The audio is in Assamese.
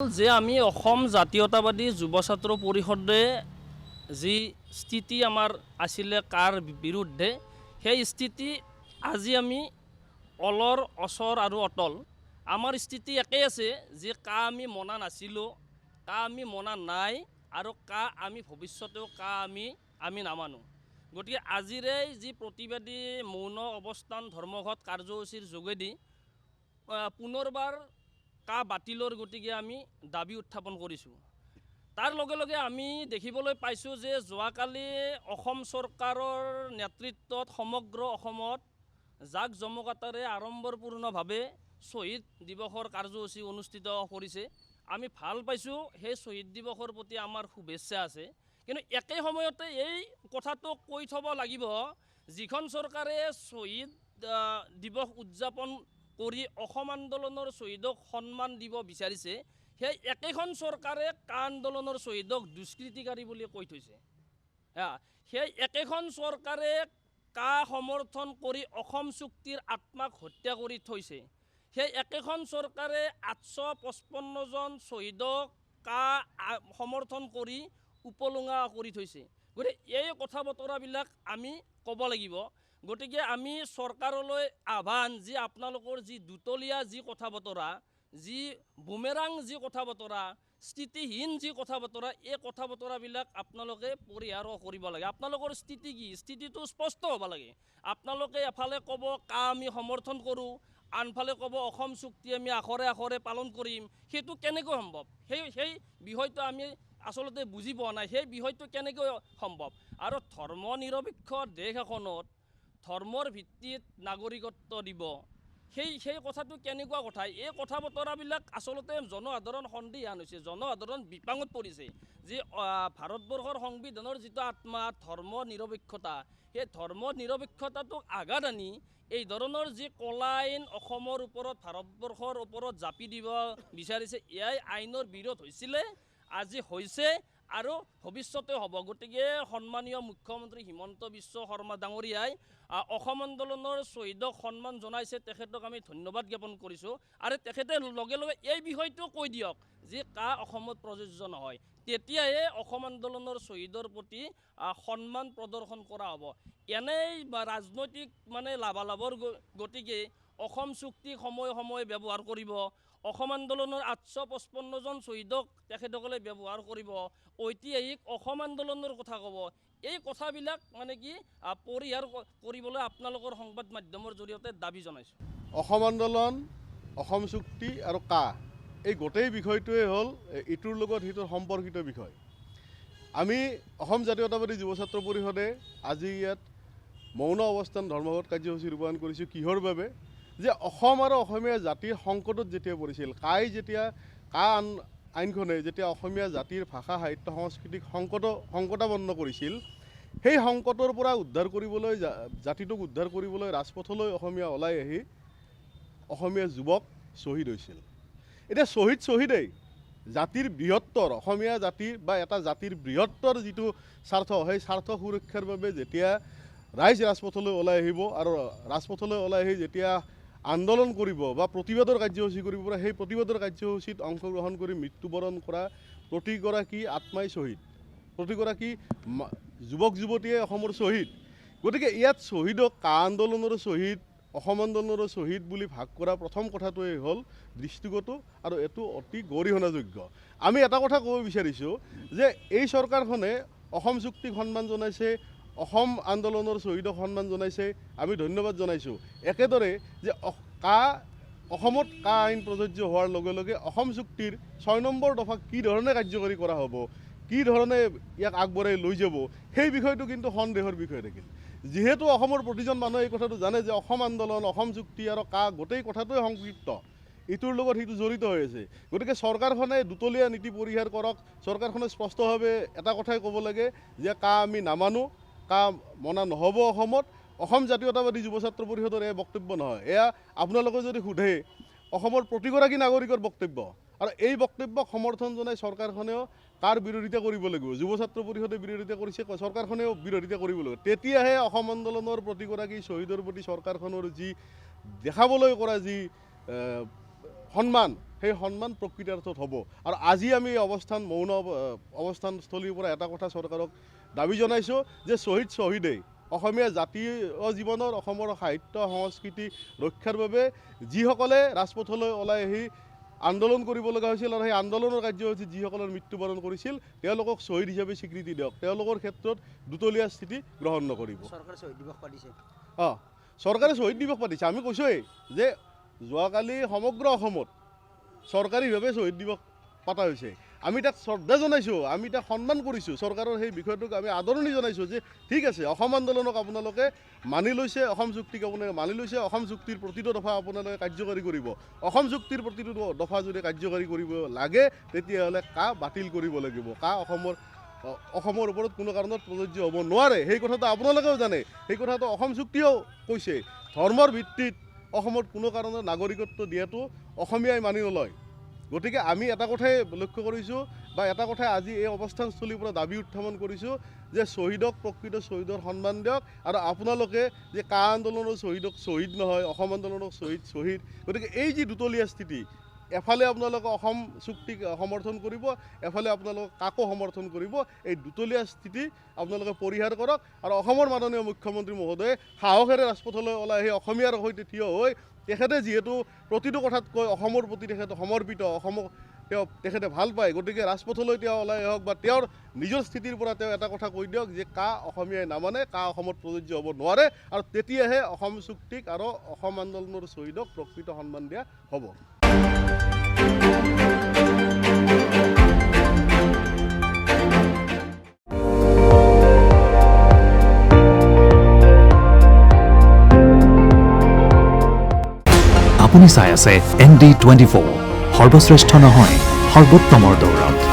যে আমি অসম জাতীয়তাবাদী যুৱ ছাত্ৰ পৰিষদে যি স্থিতি আমাৰ আছিলে কাৰ বিৰুদ্ধে সেই স্থিতি আজি আমি অলৰ অচৰ আৰু অটল আমাৰ স্থিতি একেই আছে যে কা আমি মনা নাছিলোঁ কা আমি মনা নাই আৰু কা আমি ভৱিষ্যতেও কা আমি নামানো। গতিকে আজিৰে যি প্ৰতিবাদী মৌন অৱস্থান ধৰ্মঘট কাৰ্যসূচীৰ যোগেদি পুনৰবাৰ কা বাতিলৰ গতিকে আমি দাবী উত্থাপন কৰিছোঁ। তাৰ লগে লগে আমি দেখিবলৈ পাইছোঁ যে যোৱাকালি অসম চৰকাৰৰ নেতৃত্বত সমগ্ৰ অসমত জাক জমকতাৰে আড়ম্বৰপূৰ্ণভাৱে শ্বহীদ দিৱসৰ কাৰ্যসূচী অনুষ্ঠিত কৰিছে। আমি ভাল পাইছোঁ, সেই শ্বহীদ দিৱসৰ প্ৰতি আমাৰ শুভেচ্ছা আছে। কিন্তু একে সময়তে এই কথাটো কৈ থ'ব লাগিব, যিখন চৰকাৰে শ্বহীদ দিৱস উদযাপন কৰি অসম আন্দোলনৰ শ্বহীদক সন্মান দিব বিচাৰিছে, সেই একেখন চৰকাৰে কা আন্দোলনৰ শ্বহীদক দুষ্কৃতিকাৰী বুলি কৈ থৈছে। সেই একেখন চৰকাৰে কা সমৰ্থন কৰি অসম চুক্তিৰ আত্মাক হত্যা কৰি থৈছে। সেই একেখন চৰকাৰে 855জন শ্বহীদক কা সমৰ্থন কৰি উপলুঙা কৰি থৈছে। গতিকে এই কথা বতৰাবিলাক আমি ক'ব লাগিব। গতিকে আমি চৰকাৰলৈ আহ্বান, যি আপোনালোকৰ যি দুতলীয়া যি কথা বতৰা, যি বুমেৰাং যি কথা বতৰা, স্থিতিহীন যি কথা বতৰা, এই কথা বতৰাবিলাক আপোনালোকে পৰিহাৰ কৰিব লাগে। আপোনালোকৰ স্থিতি কি? স্থিতিটো স্পষ্ট হ'ব লাগে। আপোনালোকে এফালে ক'ব কা আমি সমৰ্থন কৰোঁ, আনফালে ক'ব অসম চুক্তি আমি আখৰে আখৰে পালন কৰিম। সেইটো কেনেকৈ সম্ভৱ? সেই বিষয়টো আমি আচলতে বুজি পোৱা নাই। সেই বিষয়টো কেনেকৈ সম্ভৱ? আৰু ধৰ্ম নিৰপেক্ষ দেশ এখনত ধৰ্মৰ ভিত্তিত নাগৰিকত্ব দিব, সেই কথাটো কেনেকুৱা কথা? এই কথা বতৰাবিলাক আচলতে জনসাধাৰণ সন্দিহান হৈছে, জনসাধাৰণ বিপাঙত পৰিছে। যি ভাৰতবৰ্ষৰ সংবিধানৰ যিটো আত্মা ধৰ্ম নিৰপেক্ষতা, সেই ধৰ্ম নিৰপেক্ষতাটোক আঘাত আনি এই ধৰণৰ যি কলা আইন অসমৰ ওপৰত, ভাৰতবৰ্ষৰ ওপৰত জাপি দিব বিচাৰিছে, এয়াই আইনৰ বিৰোধ হৈছিলে, আজি হৈছে আৰু ভৱিষ্যতে হ'ব। গতিকে সন্মানীয় মুখ্যমন্ত্ৰী হিমন্ত বিশ্ব শৰ্মা ডাঙৰীয়াই অসম আন্দোলনৰ শ্বহীদক সন্মান জনাইছে, তেখেতক আমি ধন্যবাদ জ্ঞাপন কৰিছোঁ। আৰু তেখেতে লগে লগে এই বিষয়টো কৈ দিয়ক যে কা অসমত প্ৰযোজ্য নহয়, তেতিয়াহে অসম আন্দোলনৰ শ্বহীদৰ প্ৰতি সন্মান প্ৰদৰ্শন কৰা হ'ব। এনেই ৰাজনৈতিক লাভালাভৰ গতিকে অসম চুক্তি সময়ে সময়ে ব্যৱহাৰ কৰিব, অসম আন্দোলনৰ 855জন শ্বহীদক তেখেতসকলে ব্যৱহাৰ কৰিব, ঐতিহাসিক অসম আন্দোলনৰ কথা ক'ব। এই কথাবিলাক কি পৰিহাৰ কৰিবলৈ আপোনালোকৰ সংবাদ মাধ্যমৰ জৰিয়তে দাবী জনাইছোঁ। অসম আন্দোলন, অসম চুক্তি আৰু কা, এই গোটেই বিষয়টোৱে হ'ল ইটোৰ লগত সিটোৰ সম্পৰ্কিত বিষয়। আমি অসম জাতীয়তাবাদী যুৱ ছাত্ৰ পৰিষদে আজি ইয়াত মৌন অৱস্থান ধৰ্মঘট কাৰ্যসূচী ৰূপায়ণ কৰিছোঁ। কিহৰ বাবে? যে অসম আৰু অসমীয়া জাতিৰ সংকটত যেতিয়া পৰিছিল, কা আইনখনে যেতিয়া অসমীয়া জাতিৰ ভাষা সাহিত্য সংস্কৃতিক সংকটাপন্ন কৰিছিল, সেই সংকটৰ পৰা উদ্ধাৰ কৰিবলৈ, জাতিটোক উদ্ধাৰ কৰিবলৈ ৰাজপথলৈ অসমীয়া ওলাই আহি অসমীয়া যুৱক শ্বহীদ হৈছিল। এতিয়া শ্বহীদেই জাতিৰ বৃহত্তৰ, অসমীয়া জাতিৰ বা এটা জাতিৰ বৃহত্তৰ যিটো স্বাৰ্থ, সেই স্বাৰ্থ সুৰক্ষাৰ বাবে যেতিয়া ৰাইজ ৰাজপথলৈ ওলাই আহিব আৰু ৰাজপথলৈ ওলাই আহি যেতিয়া আন্দোলন কৰিব বা প্ৰতিবাদৰ কাৰ্যসূচী কৰিব, সেই প্ৰতিবাদৰ কাৰ্যসূচীত অংশগ্ৰহণ কৰি মৃত্যুবৰণ কৰা প্ৰতিগৰাকী আত্মাই শ্বহীদ, প্ৰতিগৰাকী যুৱক যুৱতীয়ে অসমৰ শ্বহীদ। গতিকে ইয়াত শ্বহীদক কা আন্দোলনৰ শ্বহীদ, অসম আন্দোলনৰ শ্বহীদ বুলি ভাগ কৰা প্ৰথম কথাটোৱেই হ'ল দৃষ্টিগত, আৰু এইটো অতি গৰিহণাযোগ্য। আমি এটা কথা ক'ব বিচাৰিছোঁ যে এই চৰকাৰখনে অসম চুক্তিক সন্মান জনাইছে, অসম আন্দোলনৰ শ্বহীদক সন্মান জনাইছে, আমি ধন্যবাদ জনাইছোঁ। একেদৰে যে অসমত কা আইন প্ৰযোজ্য হোৱাৰ লগে লগে অসম চুক্তিৰ 6 নম্বৰ দফাক কি ধৰণে কাৰ্যকৰী কৰা হ'ব, কি ধৰণে ইয়াক আগবঢ়াই লৈ যাব, সেই বিষয়টো কিন্তু সন্দেহৰ বিষয় থাকিল। যিহেতু অসমৰ প্ৰতিজন মানুহে এই কথাটো জানে যে অসম আন্দোলন, অসম চুক্তি আৰু কা গোটেই কথাটোৱে সংপৃক্ত, ইটোৰ লগত সিটো জড়িত হৈ আছে। গতিকে চৰকাৰখনে দুতলীয়া নীতি পৰিহাৰ কৰক। চৰকাৰখনে স্পষ্টভাৱে এটা কথাই ক'ব লাগে যে কা আমি নামানো, কা মনা নহ'ব অসমত। অসম জাতীয়তাবাদী যুৱ ছাত্ৰ পৰিষদৰ এই বক্তব্য নহয়, এয়া আপোনালোকে যদি সোধে অসমৰ প্ৰতিগৰাকী নাগৰিকৰ বক্তব্য। আৰু এই বক্তব্যক সমৰ্থন জনাই চৰকাৰখনেও কাৰ বিৰোধিতা কৰিব লাগিব। যুৱ ছাত্ৰ পৰিষদে বিৰোধিতা কৰিছে, চৰকাৰখনেও বিৰোধিতা কৰিব লাগিব। তেতিয়াহে অসম আন্দোলনৰ প্ৰতিগৰাকী শ্বহীদৰ প্ৰতি চৰকাৰখনৰ যি দেখাবলৈ কৰা যি সন্মান সেই সন্মান প্ৰকৃতাৰ্থত হ'ব। আৰু আজি আমি এই মৌন অৱস্থানস্থলীৰ পৰা এটা কথা চৰকাৰক দাবী জনাইছোঁ যে শ্বহীদেই অসমীয়া জাতীয় জীৱনৰ অসমৰ সাহিত্য সংস্কৃতি ৰক্ষাৰ বাবে যিসকলে ৰাজপথলৈ ওলাই আহি আন্দোলন কৰিব লগা হৈছিল আৰু সেই আন্দোলনৰ কাৰ্যসূচীত যিসকলৰ মৃত্যুবৰণ কৰিছিল তেওঁলোকক শ্বহীদ হিচাপে স্বীকৃতি দিয়ক, তেওঁলোকৰ ক্ষেত্ৰত দুতলীয়া স্থিতি গ্ৰহণ নকৰিব। চৰকাৰে শ্বহীদ দিৱস পাতিছে। চৰকাৰে শ্বহীদ দিৱস পাতিছে। আমি কৈছোঁৱেই যে যোৱাকালি সমগ্ৰ অসমত চৰকাৰীভাৱে শ্বহীদ দিৱস পতা হৈছে। আমি তাক শ্ৰদ্ধা জনাইছোঁ, আমি তাক সন্মান কৰিছোঁ, চৰকাৰৰ সেই বিষয়টোক আমি আদৰণি জনাইছোঁ যে ঠিক আছে, অসম আন্দোলনক আপোনালোকে মানি লৈছে, অসম চুক্তিক আপোনালোকে মানি লৈছে, অসম চুক্তিৰ প্ৰতিটো দফা আপোনালোকে কাৰ্যকাৰী কৰিব। অসম চুক্তিৰ প্ৰতিটো দফা যদি কাৰ্যকাৰী কৰিব লাগে তেতিয়াহ'লে বাতিল কৰিব লাগিব। অসমৰ ওপৰত কোনো কাৰণত প্ৰযোজ্য হ'ব নোৱাৰে। সেই কথাটো আপোনালোকেও জানে, সেই কথাটো অসম চুক্তিও কৈছে। ধৰ্মৰ ভিত্তিত অসমত কোনো কাৰণত নাগৰিকত্ব দিয়াটো অসমীয়াই মানি নলয়। গতিকে আমি এটা কথাই লক্ষ্য কৰিছোঁ বা এটা কথাই আজি এই অৱস্থানস্থলীৰ পৰা দাবী উত্থাপন কৰিছোঁ যে প্ৰকৃত শ্বহীদৰ সন্মান দিয়ক। আৰু আপোনালোকে যে আন্দোলনৰ শ্বহীদ নহয়, অসম আন্দোলনৰ শ্বহীদ। গতিকে এই যি দুতলীয়া স্থিতি, এফালে আপোনালোকে অসম চুক্তিক সমৰ্থন কৰিব, এফালে আপোনালোকে কাকো সমৰ্থন কৰিব, এই দুতলীয়া স্থিতি আপোনালোকে পৰিহাৰ কৰক। আৰু অসমৰ মাননীয় মুখ্যমন্ত্ৰী মহোদয়ে সাহসেৰে ৰাজপথলৈ ওলাই আহি অসমীয়াৰ সৈতে থিয় হৈ তেখেতে যিহেতু প্ৰতিটো কথাত কয় অসমৰ প্ৰতি তেখেতে সমৰ্পিত, তেখেতে ভাল পায়। গতিকে ৰাজপথলৈ ওলাই আহক বা তেওঁৰ নিজৰ স্থিতিৰ পৰা এটা কথা কৈ দিয়ক যে অসমীয়াই নামানে, অসমত প্ৰযোজ্য হ'ব নোৱাৰে। আৰু তেতিয়াহে অসম চুক্তিক আৰু অসম আন্দোলনৰ শ্বহীদক প্ৰকৃত সন্মান দিয়া হ'ব। আপুনি চাই আছে ND24, সৰ্বশ্ৰেষ্ঠ নহয় সৰ্বোত্তমৰ দৌৰত।